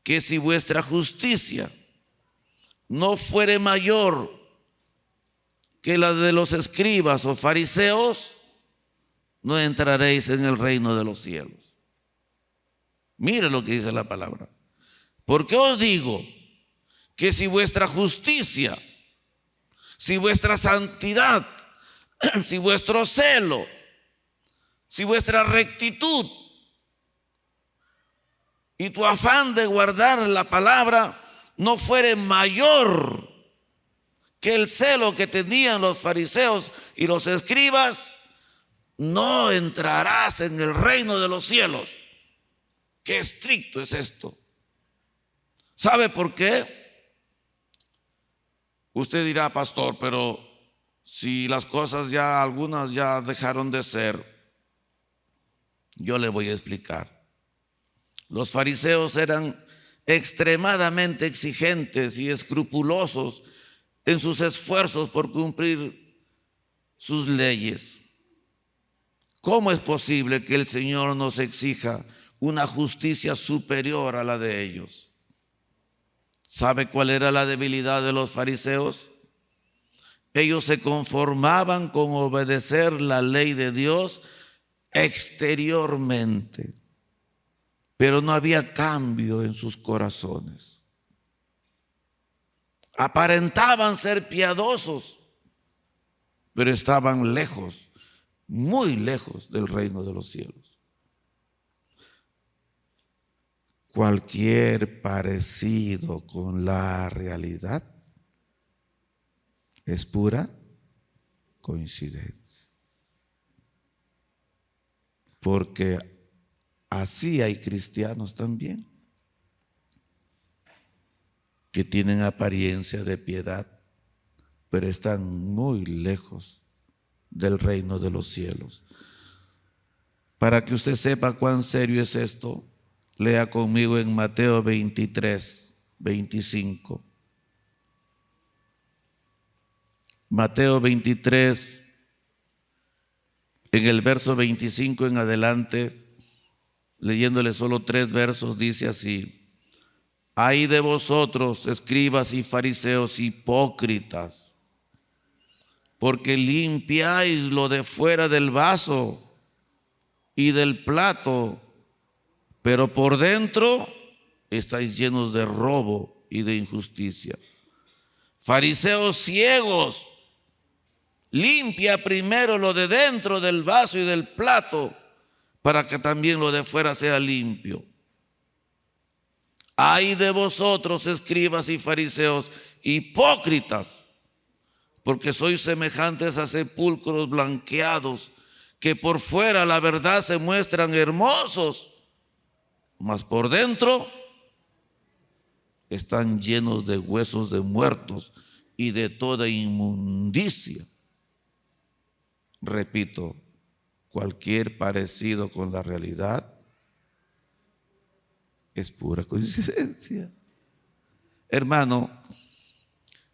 que si vuestra justicia no fuere mayor que la de los escribas o fariseos, no entraréis en el reino de los cielos. Mire lo que dice la palabra. Porque os digo que si vuestra justicia, si vuestra santidad, si vuestro celo, si vuestra rectitud y tu afán de guardar la palabra no fuere mayor que el celo que tenían los fariseos y los escribas, no entrarás en el reino de los cielos. Qué estricto es esto. ¿Sabe por qué? Usted dirá, pastor, pero si las cosas ya, algunas ya dejaron de ser, yo le voy a explicar. Los fariseos eran extremadamente exigentes y escrupulosos en sus esfuerzos por cumplir sus leyes. ¿Cómo es posible que el Señor nos exija una justicia superior a la de ellos? ¿Sabe cuál era la debilidad de los fariseos? Ellos se conformaban con obedecer la ley de Dios exteriormente, pero no había cambio en sus corazones. Aparentaban ser piadosos, pero estaban lejos, muy lejos del reino de los cielos. Cualquier parecido con la realidad es pura coincidencia. Porque así hay cristianos también que tienen apariencia de piedad, pero están muy lejos del reino de los cielos. Para que usted sepa cuán serio es esto, lea conmigo en Mateo 23, 25. Mateo 23, en el verso 25 en adelante, leyéndole solo 3 versos, dice así: ay de vosotros, escribas y fariseos hipócritas, porque limpiáis lo de fuera del vaso y del plato, pero por dentro estáis llenos de robo y de injusticia. Fariseos ciegos, limpia primero lo de dentro del vaso y del plato, para que también lo de fuera sea limpio. Ay de vosotros, escribas y fariseos hipócritas, porque sois semejantes a sepulcros blanqueados, que por fuera la verdad se muestran hermosos, mas por dentro están llenos de huesos de muertos y de toda inmundicia. Repito, cualquier parecido con la realidad es pura coincidencia. Hermano,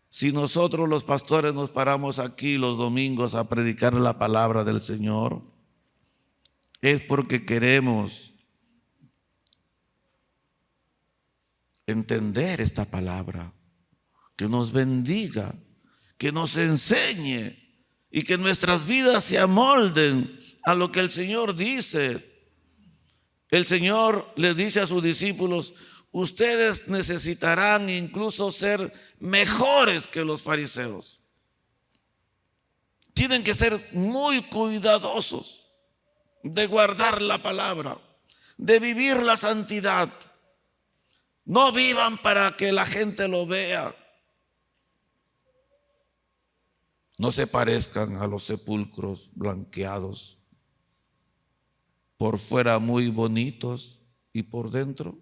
si nosotros los pastores nos paramos aquí los domingos a predicar la palabra del Señor, es porque queremos entender esta palabra, que nos bendiga, que nos enseñe y que nuestras vidas se amolden a lo que el Señor dice. El Señor les dice a sus discípulos: ustedes necesitarán incluso ser mejores que los fariseos. Tienen que ser muy cuidadosos de guardar la palabra, de vivir la santidad. No vivan para que la gente lo vea. No se parezcan a los sepulcros blanqueados, por fuera muy bonitos y por dentro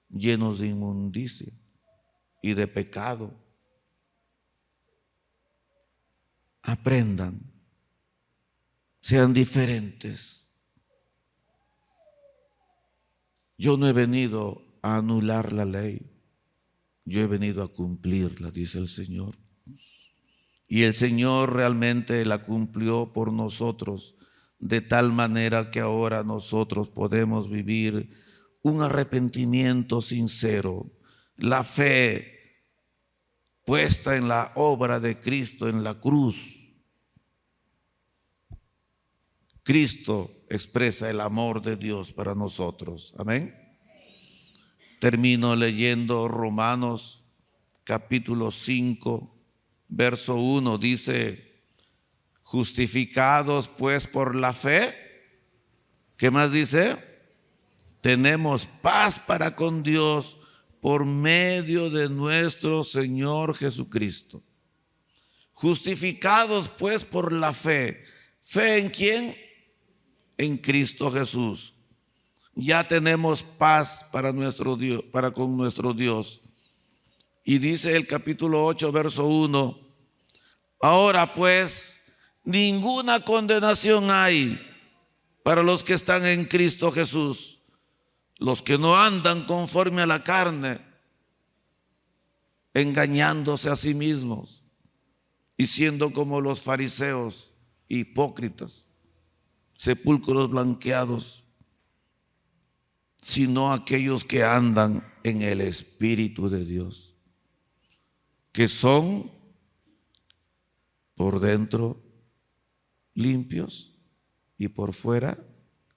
llenos de inmundicia y de pecado. Aprendan, sean diferentes. Yo no he venido a anular la ley, yo he venido a cumplirla, dice el Señor. Y el Señor realmente la cumplió por nosotros, de tal manera que ahora nosotros podemos vivir un arrepentimiento sincero, la fe puesta en la obra de Cristo en la cruz. Cristo expresa el amor de Dios para nosotros. Amén. Termino leyendo Romanos capítulo 5, verso 1. Dice: justificados pues por la fe, ¿qué más dice? Tenemos paz para con Dios por medio de nuestro Señor Jesucristo. Justificados pues por la fe. ¿Fe en quién? En Cristo Jesús. Ya tenemos paz para nuestro Dios, para con nuestro Dios. Y dice el capítulo 8, verso 1: ahora pues ninguna condenación hay para los que están en Cristo Jesús, los que no andan conforme a la carne, engañándose a sí mismos y siendo como los fariseos hipócritas, sepulcros blanqueados, sino aquellos que andan en el Espíritu de Dios, que son por dentro limpios y por fuera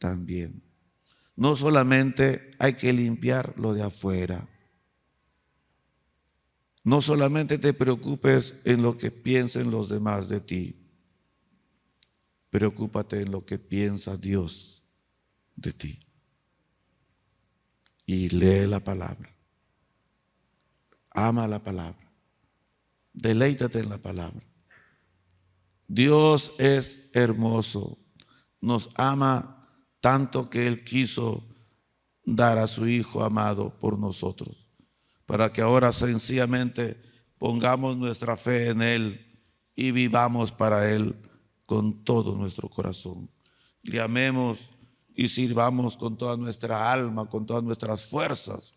también. No solamente hay que limpiar lo de afuera. No solamente te preocupes en lo que piensen los demás de ti. Preocúpate en lo que piensa Dios de ti. Y lee la palabra. Ama la palabra. Deleítate en la palabra. Dios es hermoso. Nos ama tanto que Él quiso dar a su Hijo amado por nosotros, para que ahora sencillamente pongamos nuestra fe en Él y vivamos para Él con todo nuestro corazón. Le amemos y sirvamos con toda nuestra alma, con todas nuestras fuerzas,